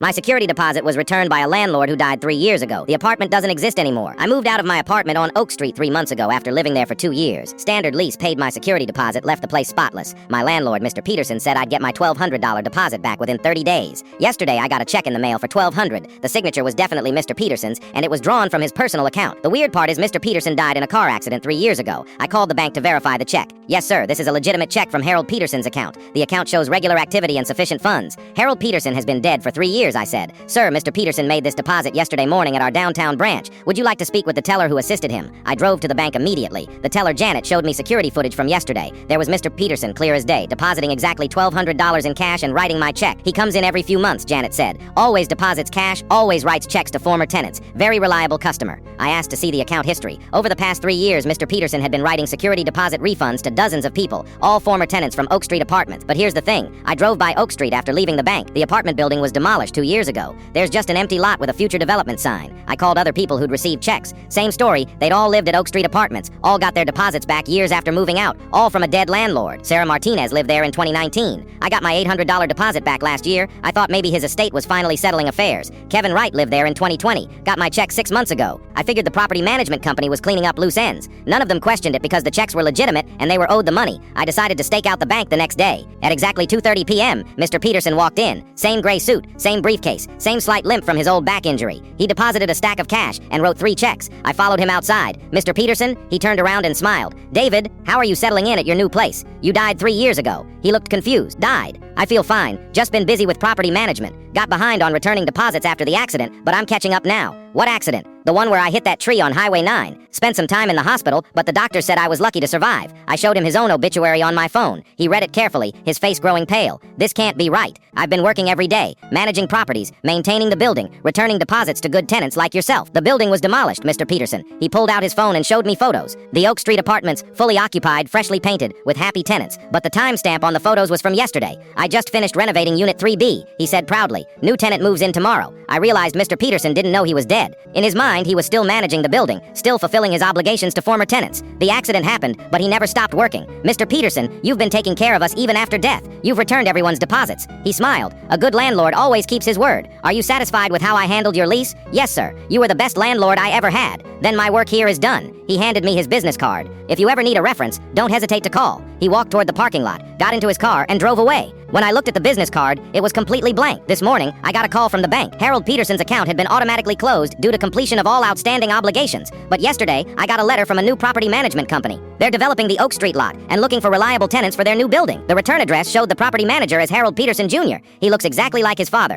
My security deposit was returned by a landlord who died 3 years ago. The apartment doesn't exist anymore. I moved out of my apartment on Oak Street 3 months ago after living there for 2 years. Standard lease, paid my security deposit, left the place spotless. My landlord, Mr. Peterson, said I'd get my $1,200 deposit back within 30 days. Yesterday, I got a check in the mail for $1,200. The signature was definitely Mr. Peterson's, and it was drawn from his personal account. The weird part is Mr. Peterson died in a car accident 3 years ago. I called the bank to verify the check. Yes, sir, this is a legitimate check from Harold Peterson's account. The account shows regular activity and sufficient funds. Harold Peterson has been dead for 3 years, I said. Sir, Mr. Peterson made this deposit yesterday morning at our downtown branch. Would you like to speak with the teller who assisted him? I drove to the bank immediately. The teller, Janet, showed me security footage from yesterday. There was Mr. Peterson, clear as day, depositing exactly $1,200 in cash and writing my check. He comes in every few months, Janet said. Always deposits cash, always writes checks to former tenants. Very reliable customer. I asked to see the account history. Over the past 3 years, Mr. Peterson had been writing security deposit refunds to dozens of people, all former tenants from Oak Street Apartments. But here's the thing. I drove by Oak Street after leaving the bank. The apartment building was demolished 2 years ago. There's just an empty lot with a future development sign. I called other people who'd received checks. Same story, they'd all lived at Oak Street Apartments, all got their deposits back years after moving out, all from a dead landlord. Sarah Martinez lived there in 2019. I got my $800 deposit back last year. I thought maybe his estate was finally settling affairs. Kevin Wright lived there in 2020. Got my check 6 months ago. I figured the property management company was cleaning up loose ends. None of them questioned it because the checks were legitimate and they were owed the money. I decided to stake out the bank the next day. At exactly 2:30 p.m., Mr. Peterson walked in. Same gray suit, same briefcase, same slight limp from his old back injury. He deposited a stack of cash and wrote 3 checks. I followed him outside. Mr. Peterson, he turned around and smiled. David, how are you settling in at your new place? You died 3 years ago. He looked confused. Died. I feel fine. Just been busy with property management. Got behind on returning deposits after the accident, but I'm catching up now. What accident? The one where I hit that tree on Highway 9. Spent some time in the hospital, but the doctor said I was lucky to survive. I showed him his own obituary on my phone. He read it carefully, his face growing pale. This can't be right. I've been working every day, managing properties, maintaining the building, returning deposits to good tenants like yourself. The building was demolished, Mr. Peterson. He pulled out his phone and showed me photos. The Oak Street Apartments, fully occupied, freshly painted, with happy tenants. But the timestamp on the photos was from yesterday. I just finished renovating Unit 3B, he said proudly. New tenant moves in tomorrow. I realized Mr. Peterson didn't know he was dead. In his mind, he was still managing the building, still fulfilling his obligations to former tenants. The accident happened, but he never stopped working. Mr. Peterson, you've been taking care of us even after death. You've returned everyone's deposits. He smiled. A good landlord always keeps his word. Are you satisfied with how I handled your lease? Yes, sir. You were the best landlord I ever had. Then my work here is done. He handed me his business card. If you ever need a reference, don't hesitate to call. He walked toward the parking lot, got into his car, and drove away. When I looked at the business card, it was completely blank. This morning, I got a call from the bank. Harold Peterson's account had been automatically closed due to completion of all outstanding obligations. But yesterday, I got a letter from a new property management company. They're developing the Oak Street lot and looking for reliable tenants for their new building. The return address showed the property manager as Harold Peterson Jr. He looks exactly like his father.